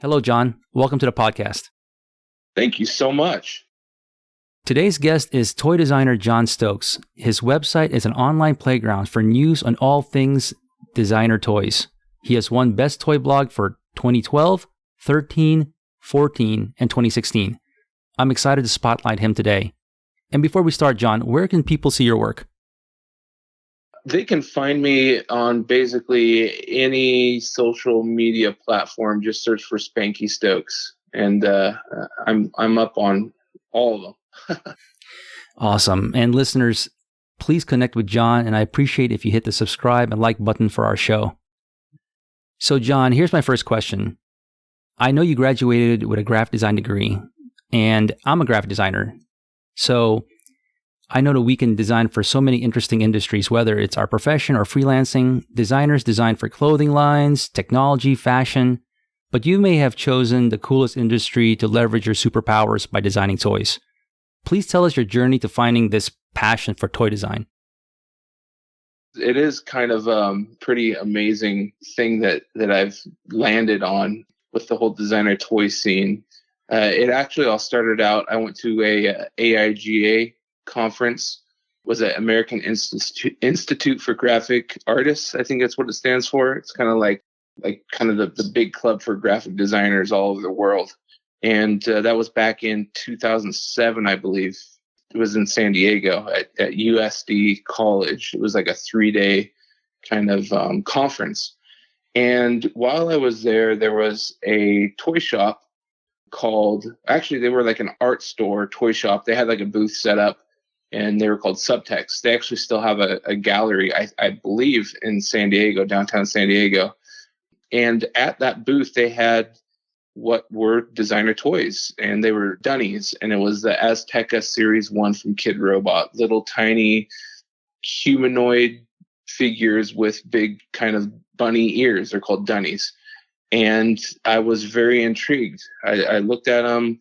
Hello, John. Welcome to the podcast. Thank you so much. Today's guest is toy designer John Stokes. His website is an online playground for news on all things designer toys. He has won Best Toy Blog for 2012, 13, 14, and 2016. I'm excited to spotlight him today. And before we start, John, where can people see your work? They can find me on basically any social media platform. Just search for Spanky Stokes, and I'm up on all of them. Awesome. And listeners, please connect with John, and I appreciate if you hit the subscribe and like button for our show. So, John, here's my first question. I know you graduated with a graphic design degree, and I'm a graphic designer. So I know that we can design for so many interesting industries, whether it's our profession or freelancing. Designers design for clothing lines, technology, fashion, but you may have chosen the coolest industry to leverage your superpowers by designing toys. Please tell us your journey to finding this passion for toy design. It is kind of a pretty amazing thing that I've landed on with the whole designer toy scene. It actually all started out, I went to a AIGA conference, was it American Institute for Graphic Artists? I think that's what it stands for. It's kind of like kind of the big club for graphic designers all over the world. And that was back in 2007, I believe. It was in San Diego at USD College. It was like a 3-day kind of conference. And while I was there was a toy shop actually, they were like an art store toy shop. They had like a booth set up, and they were called Subtext. They actually still have a gallery, I believe, in San Diego, downtown San Diego. And at that booth, they had what were designer toys, and they were dunnies. And it was the Azteca Series 1 from Kid Robot, little tiny humanoid figures with big kind of bunny ears. They're called dunnies. And I was very intrigued. I looked at them,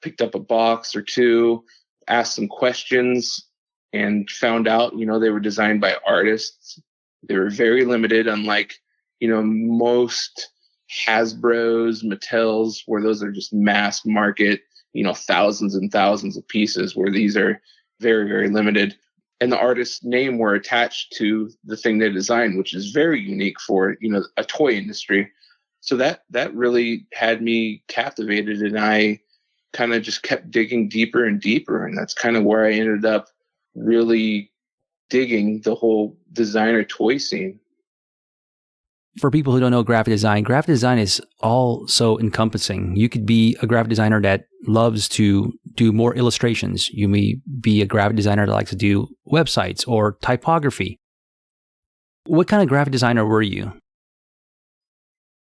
picked up a box or two, asked some questions, and found out, they were designed by artists. They were very limited, unlike, most Hasbro's, Mattel's, where those are just mass market, thousands and thousands of pieces, where these are very, very limited. And the artist's name were attached to the thing they designed, which is very unique for, a toy industry. So that really had me captivated, and I kind of just kept digging deeper and deeper. And that's kind of where I ended up really digging the whole designer toy scene. For people who don't know graphic design is all so encompassing. You could be a graphic designer that loves to do more illustrations. You may be a graphic designer that likes to do websites or typography. What kind of graphic designer were you?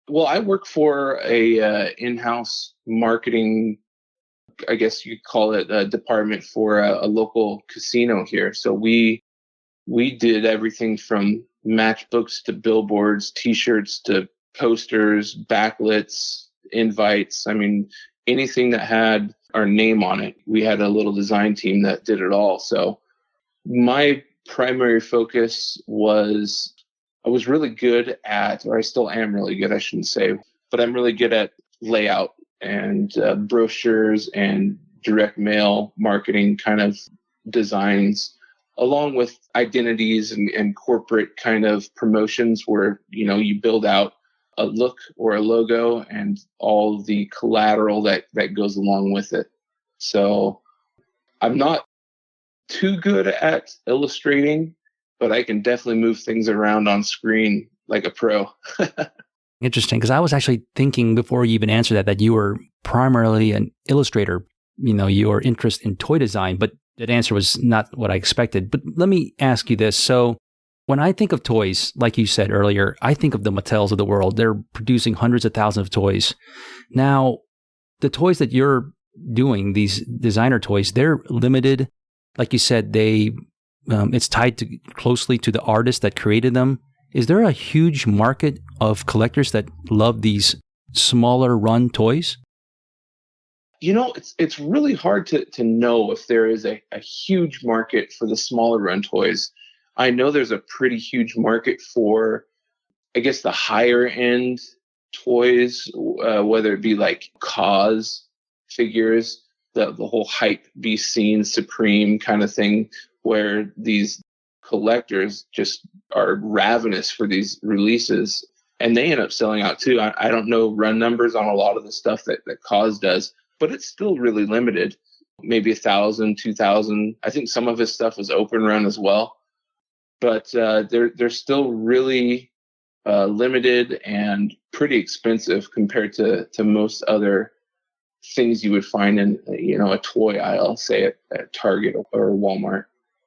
Well, I work for a in-house marketing, I guess you'd call it, a department for a local casino here. So we did everything from matchbooks to billboards, T-shirts to posters, backlits, invites. I mean, anything that had our name on it. We had a little design team that did it all. So my primary focus was, I was really good at, or I still am really good, I shouldn't say, but I'm really good at layout and brochures and direct mail marketing kind of designs, along with identities and corporate kind of promotions where, you build out a look or a logo and all the collateral that goes along with it. So I'm not too good at illustrating, but I can definitely move things around on screen like a pro. Interesting, because I was actually thinking before you even answered that you were primarily an illustrator, your interest in toy design, but that answer was not what I expected. But let me ask you this. So when I think of toys, like you said earlier, I think of the Mattels of the world. They're producing hundreds of thousands of toys. Now, the toys that you're doing, these designer toys, they're limited. Like you said, it's tied closely to the artist that created them. Is there a huge market of collectors that love these smaller run toys? It's really hard to know if there is a huge market for the smaller run toys. I know there's a pretty huge market for, I guess, the higher end toys, whether it be like cause figures, the whole hype be seen supreme kind of thing, where these collectors just are ravenous for these releases, and they end up selling out too. I don't know run numbers on a lot of the stuff that cause does, but it's still really limited. Maybe 1,000, 2,000. I think some of his stuff was open run as well, but they're still really limited and pretty expensive compared to most other things you would find in a toy aisle, say at Target or Walmart.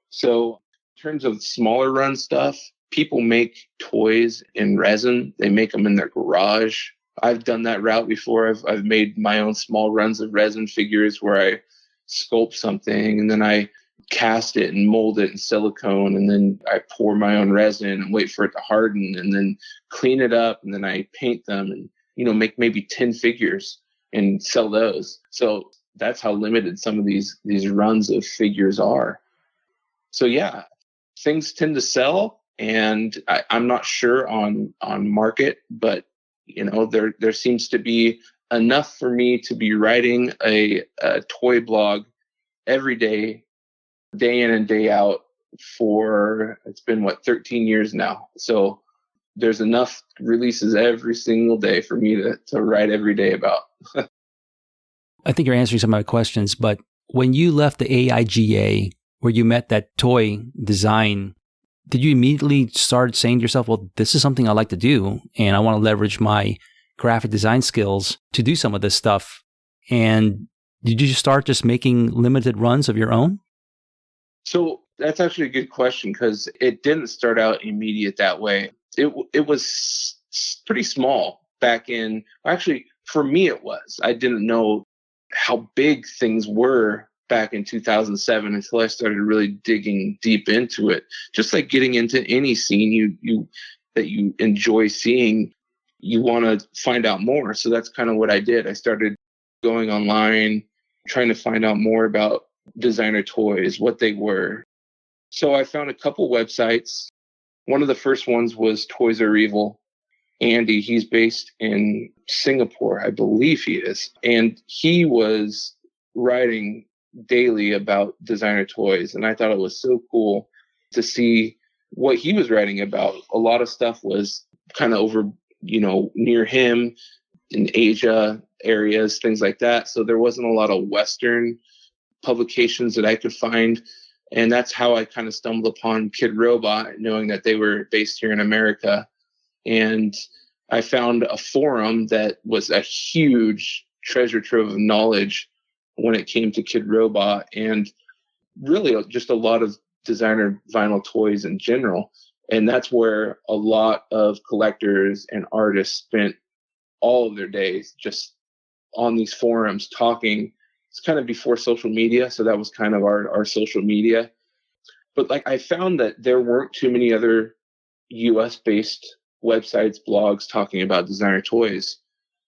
So in terms of smaller run stuff, people make toys in resin. They make them in their garage. I've done that route before. I've made my own small runs of resin figures where I sculpt something and then I cast it and mold it in silicone, and then I pour my own resin and wait for it to harden and then clean it up, and then I paint them and make maybe 10 figures and sell those. So that's how limited some of these runs of figures are. So yeah, things tend to sell, and I'm not sure on market, but there seems to be enough for me to be writing a toy blog every day in and day out for, it's been 13 years now. So there's enough releases every single day for me to write every day about. I think you're answering some of my questions, but when you left the AIGA, where you met that toy design, did you immediately start saying to yourself, well, this is something I like to do, and I want to leverage my graphic design skills to do some of this stuff? And did you start just making limited runs of your own? So that's actually a good question, because it didn't start out immediate that way. It was pretty small back in, actually, for me it was. I didn't know how big things were back in 2007 until I started really digging deep into it. Just like getting into any scene that you enjoy seeing, you want to find out more. So that's kind of what I did. I started going online, trying to find out more about designer toys, what they were. So I found a couple websites. One of the first ones was Toys Are Evil. Andy, he's based in Singapore, I believe he is. And he was writing daily about designer toys. And I thought it was so cool to see what he was writing about. A lot of stuff was kind of over, near him in Asia areas, things like that. So there wasn't a lot of Western publications that I could find. And that's how I kind of stumbled upon Kid Robot, knowing that they were based here in America. And I found a forum that was a huge treasure trove of knowledge when it came to Kid Robot, and really just a lot of designer vinyl toys in general. And that's where a lot of collectors and artists spent all of their days, just on these forums talking. It's kind of before social media, so that was kind of our social media. But I found that there weren't too many other US based websites, blogs talking about designer toys.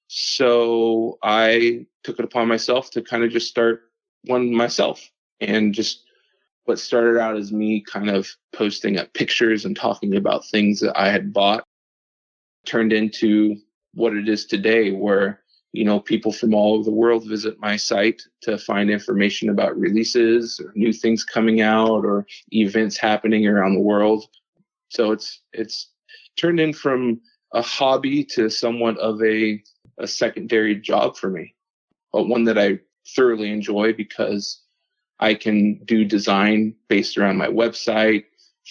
So I took it upon myself to kind of just start one myself. And just what started out as me kind of posting up pictures and talking about things that I had bought turned into what it is today, where people from all over the world visit my site to find information about releases or new things coming out or events happening around the world. So it's turned in from a hobby to somewhat of a secondary job for me, but one that I thoroughly enjoy because I can do design based around my website,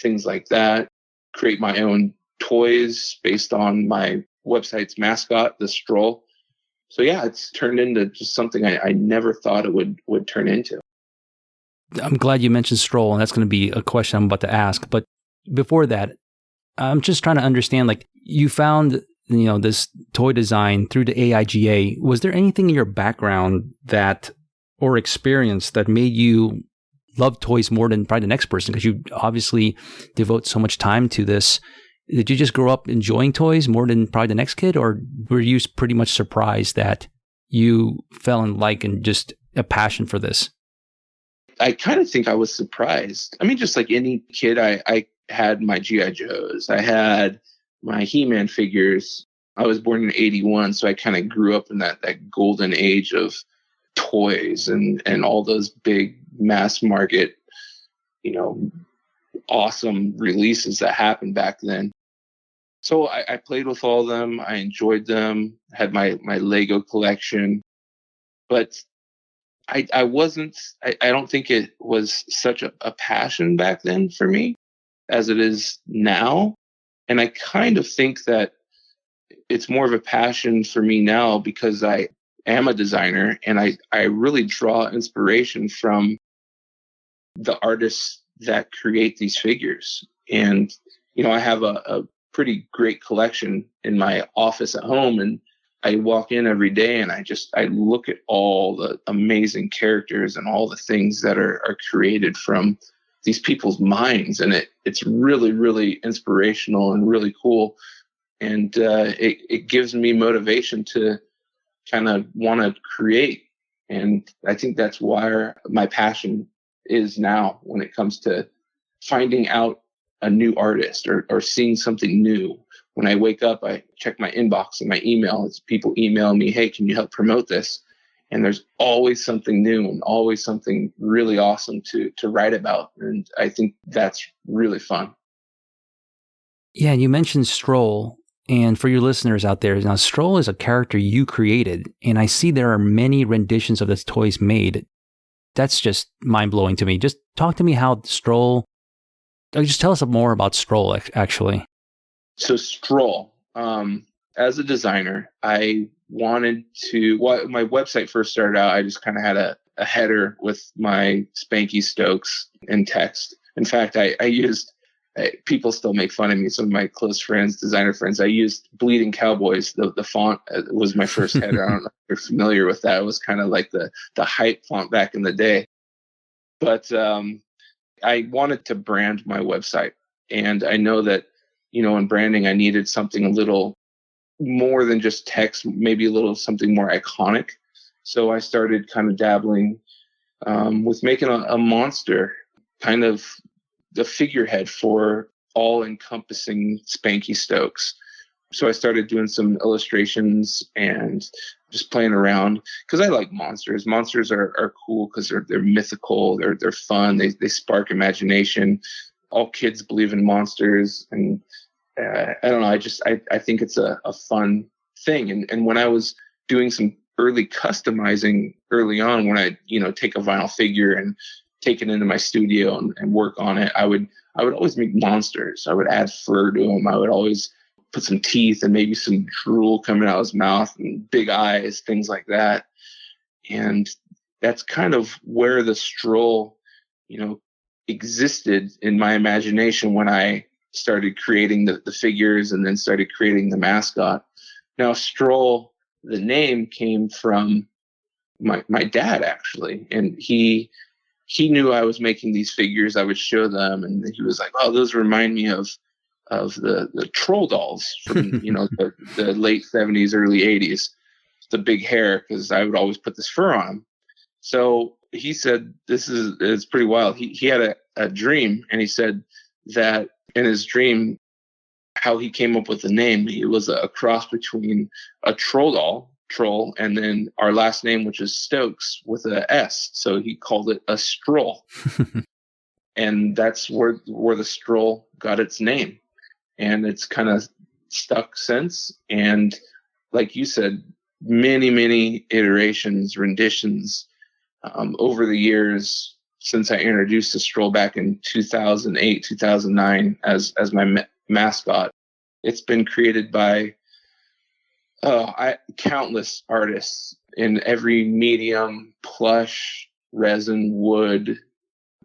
things like that, create my own toys based on my website's mascot, the Stroll. So yeah, it's turned into just something I never thought it would turn into. I'm glad you mentioned Stroll, and that's going to be a question I'm about to ask. But before that, I'm just trying to understand, you found, this toy design through the AIGA. Was there anything in your background or experience that made you love toys more than probably the next person? Because you obviously devote so much time to this. Did you just grow up enjoying toys more than probably the next kid? Or were you pretty much surprised that you fell in and just a passion for this? I kind of think I was surprised. I mean, just like any kid, I had my G.I. Joes. I had my He-Man figures. I was born in 81, so I kind of grew up in that golden age of toys and all those big mass market, you know, awesome releases that happened back then. So I played with all of them. I enjoyed them. Had my Lego collection, but I don't think it was such a passion back then for me as it is now. And I kind of think that it's more of a passion for me now because I am a designer and I really draw inspiration from the artists that create these figures. And, I have a pretty great collection in my office at home, and I walk in every day and I look at all the amazing characters and all the things that are created from these people's minds. And it's really, really inspirational and really cool. And it gives me motivation to kind of want to create. And I think that's why my passion is now when it comes to finding out a new artist or seeing something new. When I wake up, I check my inbox and my email. It's people email me, hey, can you help promote this? And there's always something new and always something really awesome to write about. And I think that's really fun. Yeah, and you mentioned Stroll. And for your listeners out there, now Stroll is a character you created, and I see there are many renditions of this toys made. That's just mind-blowing to me. Just talk to me how Stroll, just tell us more about Stroll, actually. So Stroll, as a designer, I wanted to, my website first started out, I just kind of had a header with my Spanky Stokes in text. In fact, I used, people still make fun of me, some of my close friends, designer friends, I used Bleeding Cowboys. The font was my first header. I don't know if you're familiar with that. It was kind of like the hype font back in the day. But I wanted to brand my website. And I know that, in branding, I needed something a little more than just text, maybe a little something more iconic. So I started kind of dabbling with making a monster, kind of the figurehead for all-encompassing Spanky Stokes. So I started doing some illustrations and just playing around because I like monsters. Monsters are cool because they're mythical, they're fun, they spark imagination. All kids believe in monsters, and I don't know. I think it's a fun thing. And when I was doing some early customizing early on, when I take a vinyl figure and take it into my studio and work on it, I would always make monsters. I would add fur to them. I would always put some teeth and maybe some drool coming out of his mouth and big eyes, things like that. And that's kind of where the Stroll, existed in my imagination when I started creating the figures and then started creating the mascot. Now, Stroll, the name came from my dad, actually. And he knew I was making these figures. I would show them, and he was like, "Oh, those remind me of the troll dolls from the late 70s, early 80s, the big hair," because I would always put this fur on them. So he said, it's pretty wild. He had a dream, and he said that in his dream, how he came up with the name, it was a cross between a troll, and then our last name, which is Stokes, with a S. So he called it a Stroll. And that's where the Stroll got its name. And it's kind of stuck since. And like you said, many, many iterations, renditions over the years since I introduced the Stroll back in 2008, 2009 as my mascot. It's been created by countless artists in every medium: plush, resin, wood,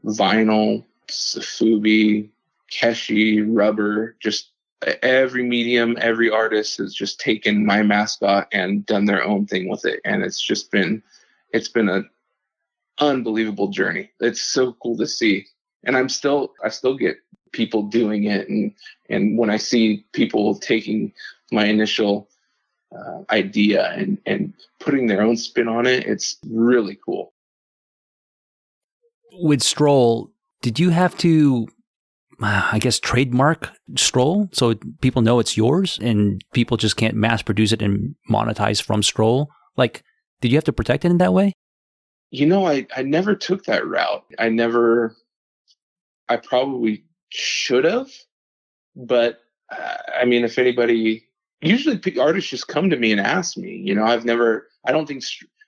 vinyl, Safubi, Keshi, rubber, just every medium, every artist has just taken my mascot and done their own thing with it. And it's been an unbelievable journey. It's so cool to see. And I still get people doing it. And when I see people taking my initial idea and putting their own spin on it, it's really cool. With Stroll, did you have to I guess, trademark Stroll, so people know it's yours, and people just can't mass produce it and monetize from Stroll? Like, did you have to protect it in that way? I never took that route. I probably should have, but I mean, if anybody, usually artists just come to me and ask me. I don't think,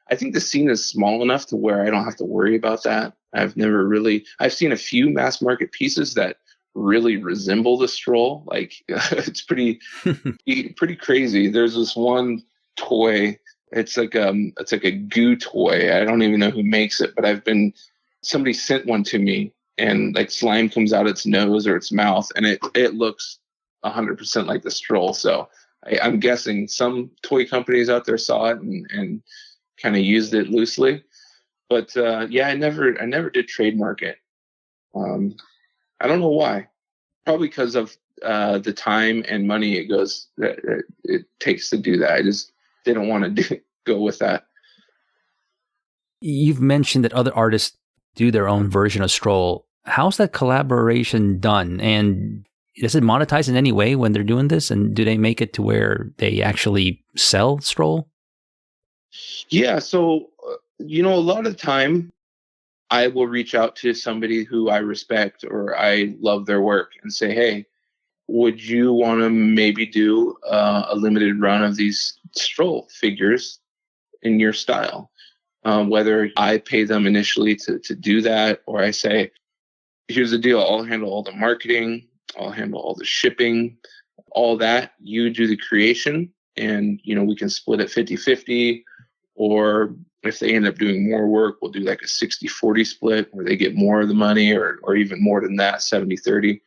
I think the scene is small enough to where I don't have to worry about that. I've seen a few mass market pieces that really resemble the Stroll. Like it's pretty crazy. There's this one toy. It's like a goo toy. I don't even know who makes it, but somebody sent one to me, and like slime comes out its nose or its mouth, and it looks 100% like the Stroll. So I'm guessing some toy companies out there saw it and kind of used it loosely. But I never did trademark it. I don't know why. Probably because of the time and money it takes to do that. I just didn't want to go with that. You've mentioned that other artists do their own version of Stroll. How's that collaboration done? And does it monetize in any way when they're doing this? And do they make it to where they actually sell Stroll? Yeah. So, a lot of the time I will reach out to somebody who I respect or I love their work and say, hey, would you want to maybe do a limited run of these Stroll figures in your style? Whether I pay them initially to do that, or I say, here's the deal, I'll handle all the marketing, I'll handle all the shipping, all that. You do the creation, and we can split it 50-50. Or if they end up doing more work, we'll do like a 60-40 split where they get more of the money, or even more than that, 70-30.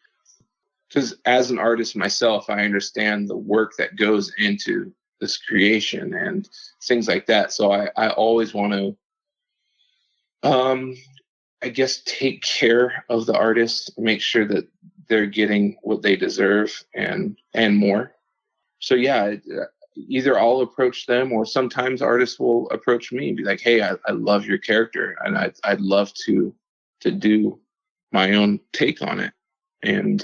Because as an artist myself, I understand the work that goes into this creation and things like that. So I always want to, I guess, take care of the artist, make sure that they're getting what they deserve and more. So either I'll approach them, or sometimes artists will approach me and be like, hey, I love your character, and I'd love to do my own take on it, and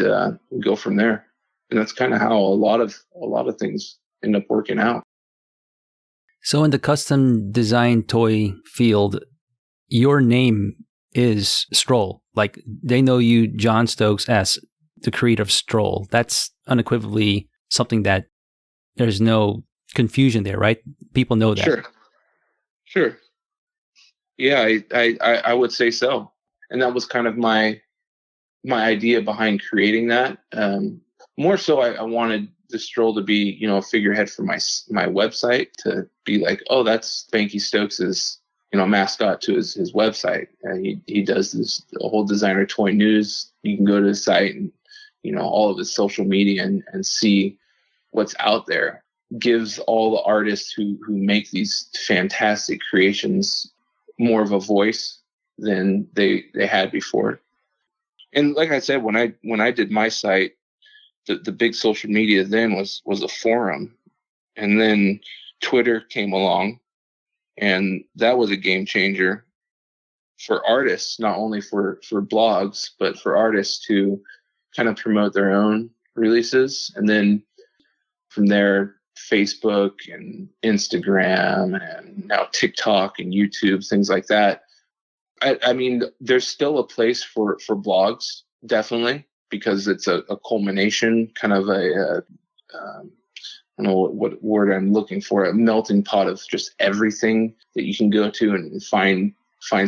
go from there. And that's kind of how a lot of things end up working out. So in the custom design toy field, your name is Stroll. Like, they know you, John Stokes, as the Creative Stroll. That's unequivocally something that there's no confusion there, right? People know that. Sure. Yeah, I would say so. And that was kind of my idea behind creating that. More so, I wanted the Stroll to be, a figurehead for my website, to be like, oh, that's Spanky Stokes's, mascot to his website. And he does this whole designer toy news. You can go to his site and, all of his social media and see what's out there. Gives all the artists who make these fantastic creations more of a voice than they had before. And like I said, when I did my site, the big social media then was a forum, and then Twitter came along, and that was a game changer for artists, not only for blogs, but for artists to kind of promote their own releases. And then from there, Facebook and Instagram and now TikTok and YouTube, things like that. I mean, there's still a place for blogs, definitely, because it's a culmination, kind of I don't know what word I'm looking for, a melting pot of just everything that you can go to and find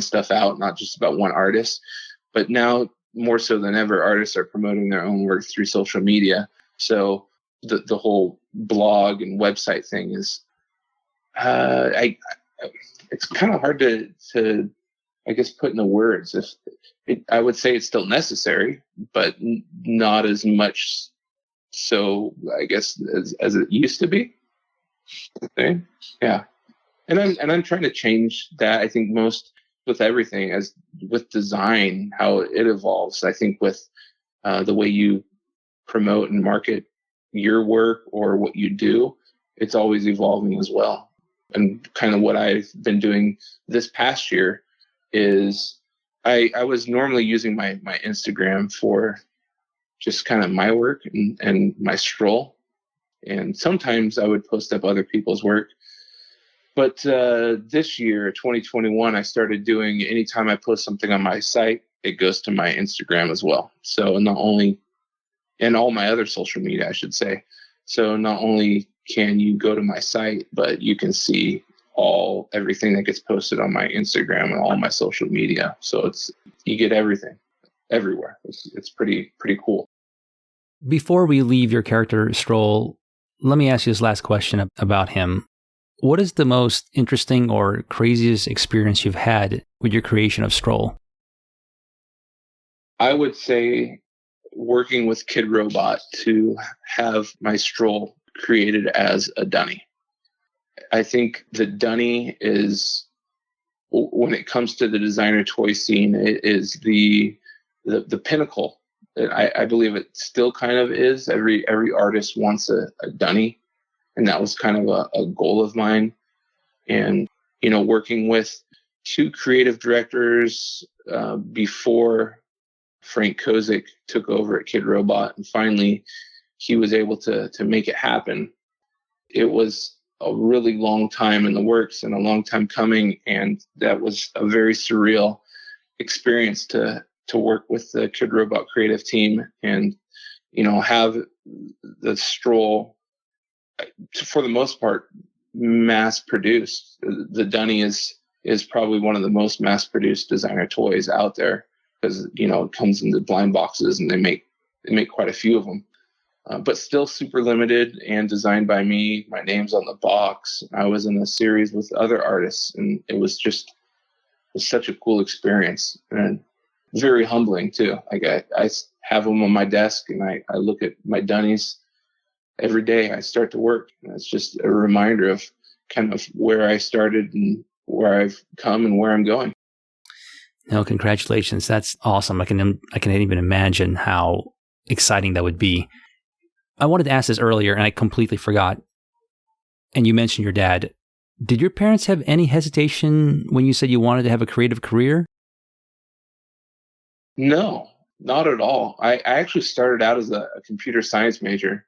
stuff out, not just about one artist. But now, more so than ever, artists are promoting their own work through social media. So the whole blog and website thing is, it's kind of hard to I guess put into words. I would say it's still necessary, but not as much so, I guess, as it used to be. Okay. Yeah, and I'm trying to change that. I think most with everything, as with design, how it evolves. I think with the way you promote and market your work or what you do, it's always evolving as well. And kind of what I've been doing this past year is I was normally using my Instagram for just kind of my work and my stroll. And sometimes I would post up other people's work. But this year, 2021, I started doing, anytime I post something on my site, it goes to my Instagram as well. So not only, and all my other social media, I should say. So not only can you go to my site, but you can see everything that gets posted on my Instagram and all my social media. So you get everything everywhere. It's pretty cool. Before we leave your character Stroll, let me ask you this last question about him. What is the most interesting or craziest experience you've had with your creation of Stroll? I would say working with Kid Robot to have my Stroll created as a dunny. I think the dunny is, when it comes to the designer toy scene, it is the pinnacle. I believe it still kind of is. Every artist wants a dunny, and that was kind of a goal of mine. And working with two creative directors before Frank Kozik took over at Kid Robot, and finally he was able to make it happen. It was a really long time in the works and a long time coming, and that was a very surreal experience to work with the Kid Robot creative team and have the Stroll, for the most part, mass produced. The dunny is probably one of the most mass produced designer toys out there, because it comes in the blind boxes and they make quite a few of them, but still super limited and designed by me. My name's on the box. I was in a series with other artists, and it was such a cool experience and very humbling too. Like I have them on my desk, and I look at my dunnies every day I start to work. And it's just a reminder of kind of where I started and where I've come and where I'm going. No, congratulations. That's awesome. I can even imagine how exciting that would be. I wanted to ask this earlier, and I completely forgot. And you mentioned your dad. Did your parents have any hesitation when you said you wanted to have a creative career? No, not at all. I actually started out as a computer science major.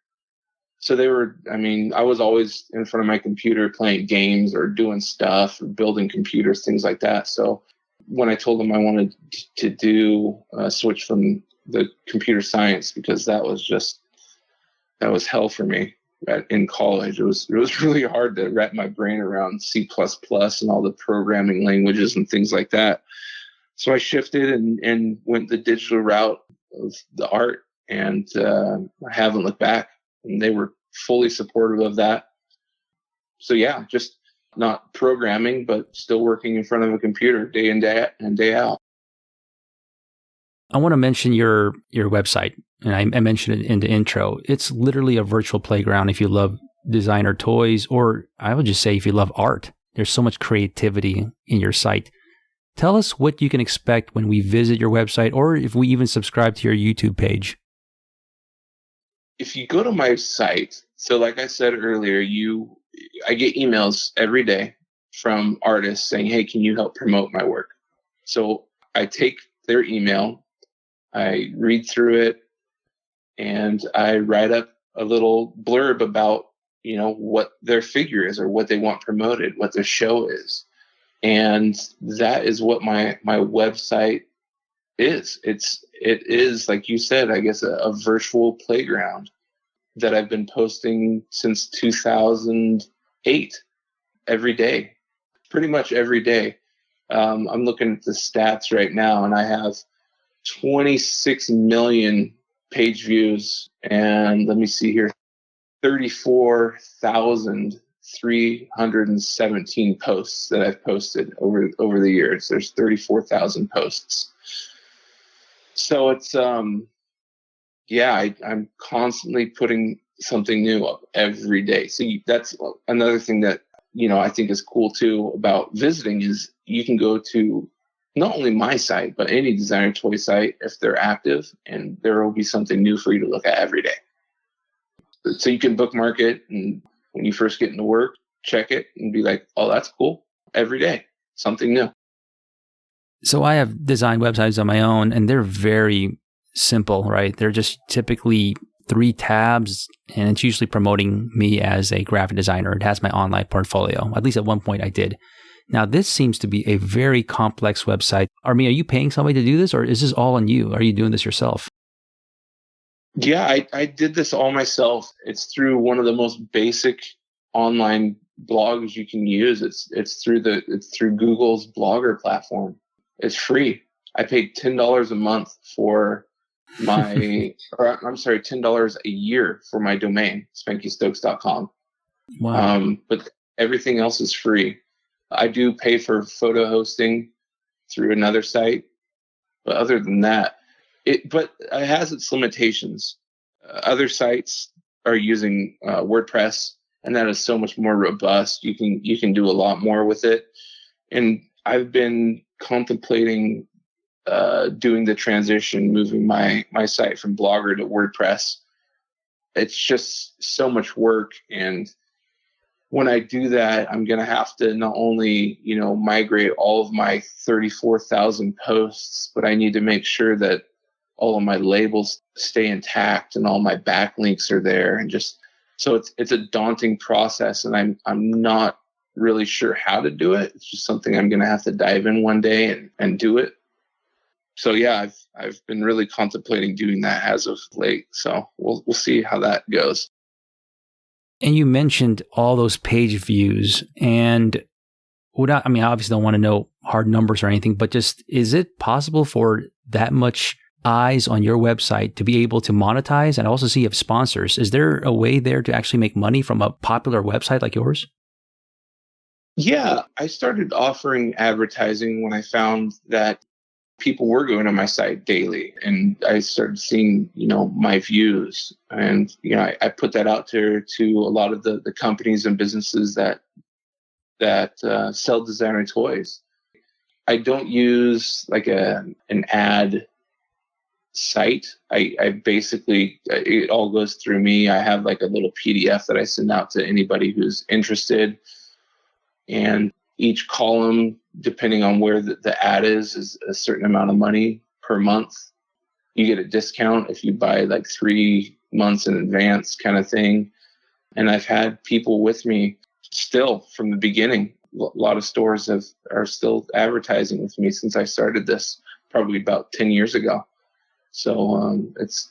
So I was always in front of my computer playing games or doing stuff or building computers, things like that. So when I told them I wanted to do switch from the computer science, because that was hell for me in college. It was really hard to wrap my brain around C++ and all the programming languages and things like that. So I shifted and went the digital route of the art, and I haven't looked back. And they were fully supportive of that. So yeah, just not programming, but still working in front of a computer day in, day out. I want to mention your website, and I mentioned it in the intro. It's literally a virtual playground if you love designer toys, or I would just say if you love art. There's so much creativity in your site. Tell us what you can expect when we visit your website, or if we even subscribe to your YouTube page. If you go to my site, so like I said earlier, I get emails every day from artists saying, hey, can you help promote my work? So I take their email, I read through it, and I write up a little blurb about, what their figure is or what they want promoted, what their show is. And that is what my website is. It is, like you said, I guess a virtual playground that I've been posting since 2008 every day, pretty much every day. I'm looking at the stats right now, and I have 26 million page views, and let me see here, 34,317 posts that I've posted over the years. There's 34,000 posts. So it's I'm constantly putting something new up every day. So that's another thing that I think is cool too about visiting, is you can go to not only my site but any designer toy site if they're active, and there will be something new for you to look at every day. So you can bookmark it, and when you first get into work, check it and be like, oh, that's cool. Every day, something new. So I have designed websites on my own, and they're very simple, right? They're just typically 3 tabs, and it's usually promoting me as a graphic designer. It has my online portfolio. At least at one point I did. Now, this seems to be a very complex website. Armin, are you paying somebody to do this, or is this all on you? Are you doing this yourself? Yeah, I did this all myself. It's through one of the most basic online blogs you can use. It's through Google's Blogger platform. It's free. I paid $10 a month for my, or I'm sorry, $10 a year for my domain, SpankyStokes.com. Wow. But everything else is free. I do pay for photo hosting through another site, but other than that, but it has its limitations. Other sites are using WordPress, and that is so much more robust. You can do a lot more with it. And I've been contemplating doing the transition, moving my site from Blogger to WordPress. It's just so much work, and when I do that, I'm going to have to not only, migrate all of my 34,000 posts, but I need to make sure that all of my labels stay intact and all my backlinks are there. And just so it's a daunting process, and I'm not really sure how to do it. It's just something I'm going to have to dive in one day and do it. So yeah, I've been really contemplating doing that as of late. So we'll see how that goes. And you mentioned all those page views, and I mean, I obviously don't want to know hard numbers or anything, but just, is it possible for that much eyes on your website to be able to monetize? And I also see you have sponsors. Is there a way there to actually make money from a popular website like yours? Yeah, I started offering advertising when I found that people were going to my site daily, and I started seeing, my views, and, I put that out there to a lot of the companies and businesses that sell designer toys. I don't use like an ad site. I basically, it all goes through me. I have like a little PDF that I send out to anybody who's interested, and each column, depending on where the ad is a certain amount of money per month. You get a discount if you buy like 3 months in advance, kind of thing. And I've had people with me still from the beginning. A lot of stores are still advertising with me since I started this, probably about 10 years ago. So it's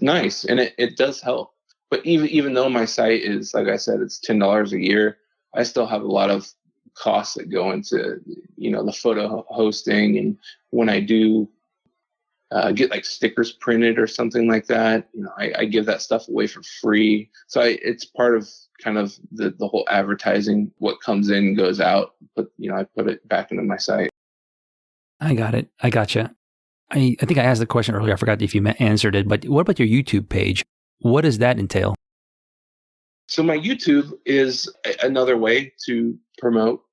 nice, and it does help. But even though my site is, like I said, it's $10 a year, I still have a lot of costs that go into, the photo hosting. And when I do get like stickers printed or something like that, I give that stuff away for free. So it's part of kind of the whole advertising. What comes in goes out, but I put it back into my site. I got it. I gotcha. I think I asked the question earlier. I forgot if you answered it, but what about your YouTube page? What does that entail? So my YouTube is another way to promote,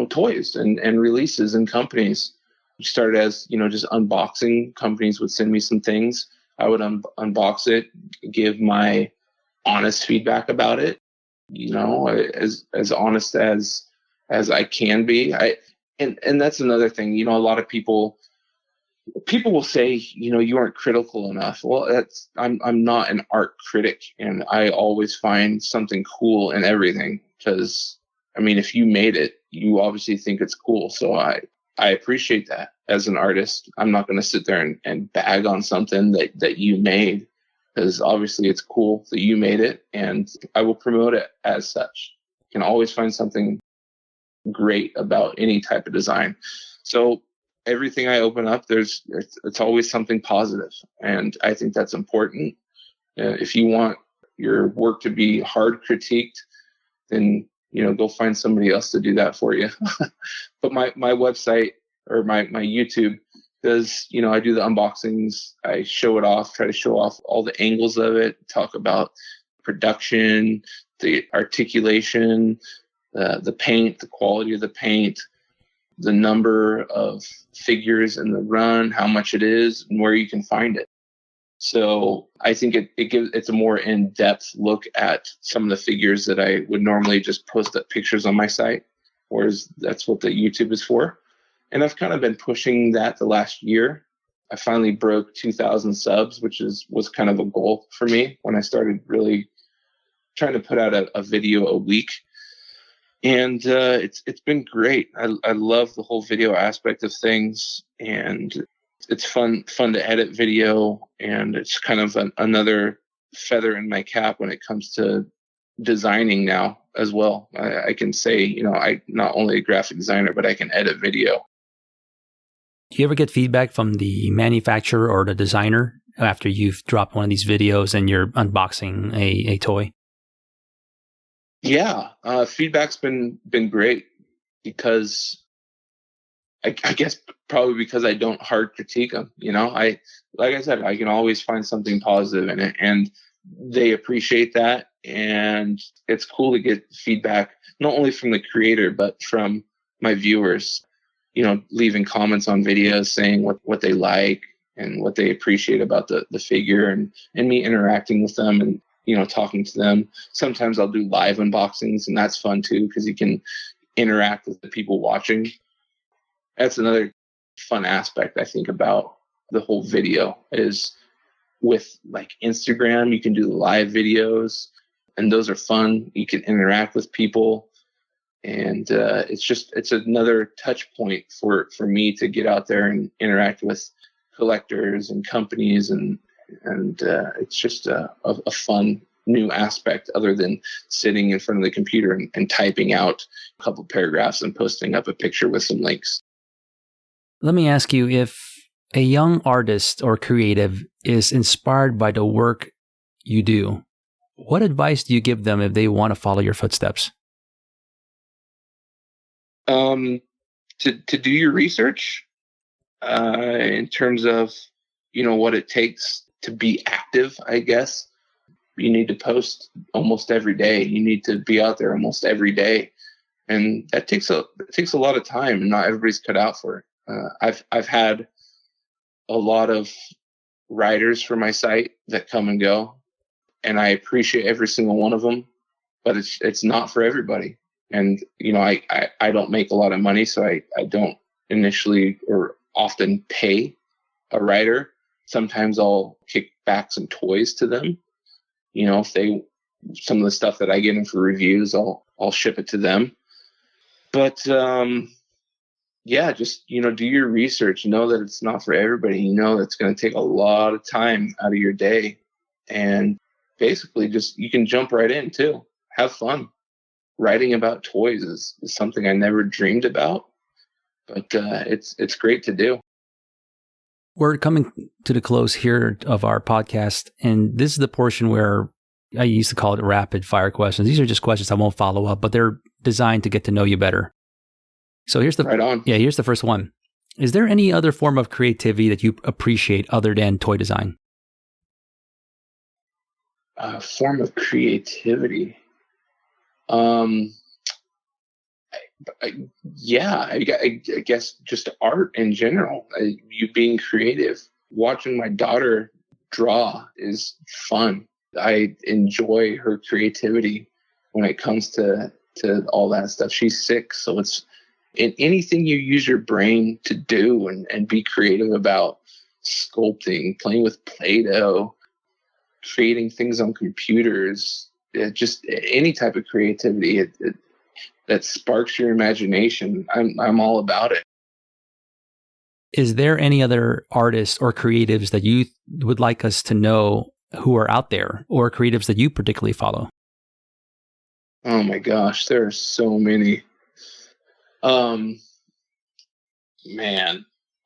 toys and releases and companies. We started as, just unboxing. Companies would send me some things. I would unbox it, give my honest feedback about it, as honest as I can be. And that's another thing, a lot of people will say, you aren't critical enough. Well, I'm not an art critic, and I always find something cool in everything, because I mean, if you made it, you obviously think it's cool. So I appreciate that. As an artist, I'm not going to sit there and bag on something that you made, because obviously it's cool that you made it, and I will promote it as such. You can always find something great about any type of design. So everything I open up, it's always something positive, and I think that's important. If you want your work to be hard critiqued, then go find somebody else to do that for you. But my website or my YouTube does, I do the unboxings. I show it off, try to show off all the angles of it, talk about production, the articulation, the paint, the quality of the paint, the number of figures in the run, how much it is, and where you can find it. So I think it's a more in-depth look at some of the figures that I would normally just post up pictures on my site, whereas that's what the YouTube is for. And I've kind of been pushing that the last year. I finally broke 2,000 subs, which was kind of a goal for me when I started really trying to put out a video a week. And it's been great. I love the whole video aspect of things, and it's fun to edit video, and it's kind of another feather in my cap when it comes to designing now as well. I can say, I not only a graphic designer, but I can edit video. Do you ever get feedback from the manufacturer or the designer after you've dropped one of these videos and you're unboxing a toy? Yeah, feedback's been great because I guess probably because I don't hard critique them. Like I said, I can always find something positive in it, and they appreciate that. And it's cool to get feedback not only from the creator but from my viewers. Leaving comments on videos saying what they like and what they appreciate about the figure, and me interacting with them and talking to them. Sometimes I'll do live unboxings, and that's fun too because you can interact with the people watching. That's another fun aspect I think about the whole video is with like Instagram, you can do live videos, and those are fun. You can interact with people, and it's another touch point for me to get out there and interact with collectors and companies, and it's just a fun new aspect other than sitting in front of the computer and typing out a couple paragraphs and posting up a picture with some links. Let me ask you, if a young artist or creative is inspired by the work you do, what advice do you give them if they want to follow your footsteps? To do your research in terms of what it takes to be active. I guess you need to post almost every day. You need to be out there almost every day, and that takes a lot of time, and not everybody's cut out for it. I've had a lot of writers for my site that come and go, and I appreciate every single one of them, but it's not for everybody. And I don't make a lot of money, so I don't initially or often pay a writer. Sometimes I'll kick back some toys to them. If some of the stuff that I get in for reviews, I'll ship it to them. But just do your research. Know that it's not for everybody. It's going to take a lot of time out of your day, and basically just you can jump right in too. Have fun. Writing about toys is something I never dreamed about, but it's great to do. We're coming to the close here of our podcast, and this is the portion where I used to call it rapid fire questions. These are just questions I won't follow up, but they're designed to get to know you better. So here's the right on. Yeah, here's the first one. Is there any other form of creativity that you appreciate other than toy design? Form of creativity. I guess just art in general. You being creative. Watching my daughter draw is fun. I enjoy her creativity when it comes to all that stuff. She's 6, so it's in anything you use your brain to do and be creative about. Sculpting, playing with Play-Doh, creating things on computers. Just any type of creativity that sparks your imagination. I'm all about it. Is there any other artists or creatives that you would like us to know who are out there, or creatives that you particularly follow? Oh my gosh, there are so many. Man,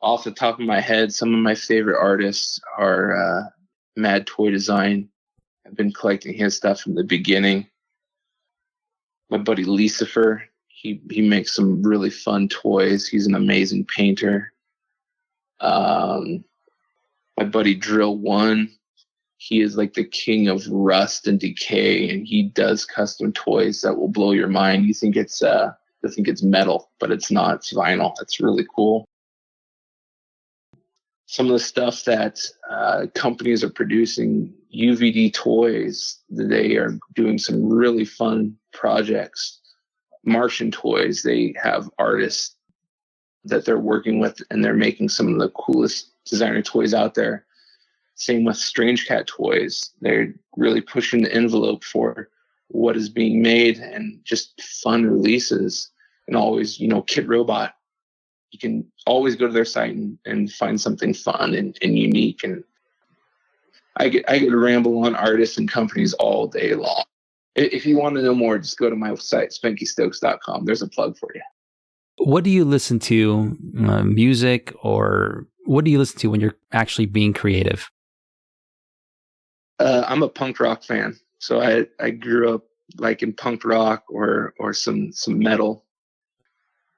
off the top of my head, some of my favorite artists are Mad Toy Design. I've been collecting his stuff from the beginning. My buddy Lucifer, he makes some really fun toys. He's an amazing painter. My buddy Drill One, he is like the king of rust and decay, and he does custom toys that will blow your mind. You think it's metal, but it's not. It's vinyl. It's really cool. Some of the stuff that companies are producing, UVD Toys, they are doing some really fun projects. Martian Toys, they have artists that they're working with, and they're making some of the coolest designer toys out there. Same with Strange Cat Toys. They're really pushing the envelope for what is being made and just fun releases. And always, Kid Robot, you can always go to their site and find something fun and unique. And I get to ramble on artists and companies all day long. If you want to know more, just go to my site, SpankyStokes.com. There's a plug for you. What do you listen to, music, or what do you listen to when you're actually being creative? I'm a punk rock fan. So I grew up like in punk rock or some metal.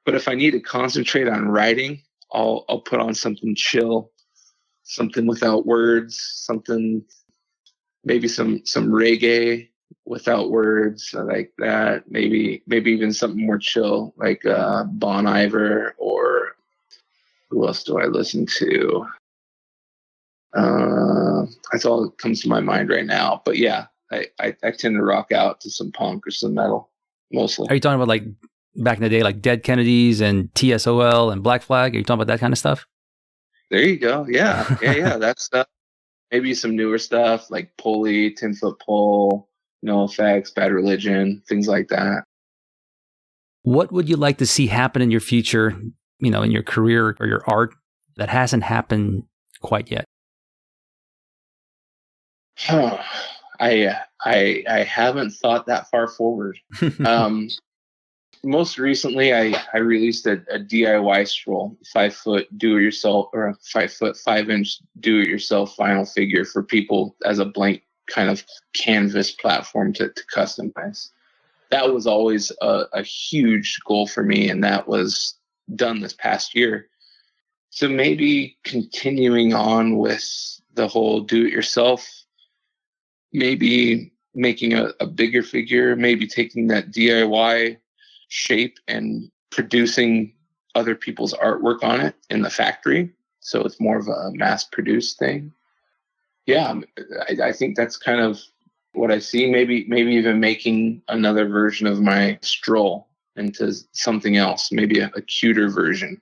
But if I need to concentrate on writing, I'll put on something chill, something without words, something, maybe some reggae without words, like that. Maybe even something more chill, like Bon Iver, or who else do I listen to? That's all that comes to my mind right now. But yeah, I tend to rock out to some punk or some metal mostly. Are you talking about like back in the day, like Dead Kennedys and TSOL and Black Flag? Are you talking about that kind of stuff? There you go. Yeah. That stuff. Maybe some newer stuff like Pulley, 10-Foot Pole, No Effects, Bad Religion, things like that. What would you like to see happen in your future, in your career or your art that hasn't happened quite yet? I haven't thought that far forward. Most recently, I released a DIY stroll, 5-foot do-it-yourself, or a 5-foot 5-inch do-it-yourself vinyl figure for people as a blank kind of canvas platform to customize. That was always a huge goal for me, and that was done this past year. So maybe continuing on with the whole do-it-yourself, maybe making a bigger figure, maybe taking that DIY shape and producing other people's artwork on it in the factory. So it's more of a mass-produced thing. Yeah, I think that's kind of what I see. Maybe even making another version of my stroll into something else, maybe a cuter version,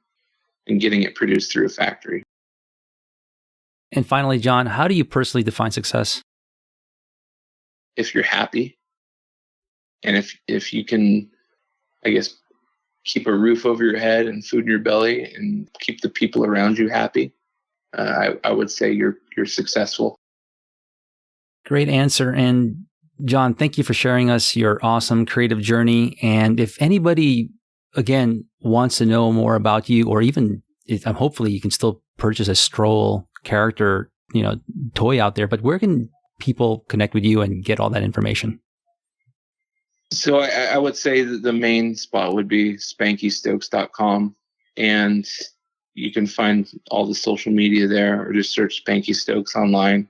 and getting it produced through a factory. And finally, John, how do you personally define success? If you're happy, and if you can, I guess, keep a roof over your head and food in your belly and keep the people around you happy, I would say you're successful. Great answer. And John, thank you for sharing us your awesome creative journey. And if anybody, again, wants to know more about you, or even hopefully you can still purchase a Stroll character, toy out there, but where can people connect with you and get all that information? So I would say that the main spot would be SpankyStokes.com, and you can find all the social media there, or just search Spanky Stokes online.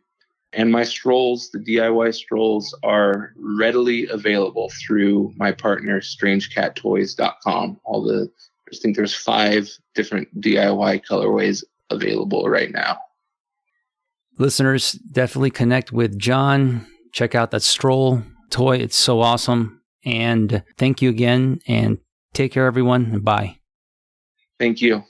And my strolls, the DIY strolls, are readily available through my partner, StrangeCatToys.com. I think there's 5 different DIY colorways available right now. Listeners, definitely connect with John. Check out that Stroll toy. It's so awesome. And thank you again, and take care, everyone. Bye. Thank you.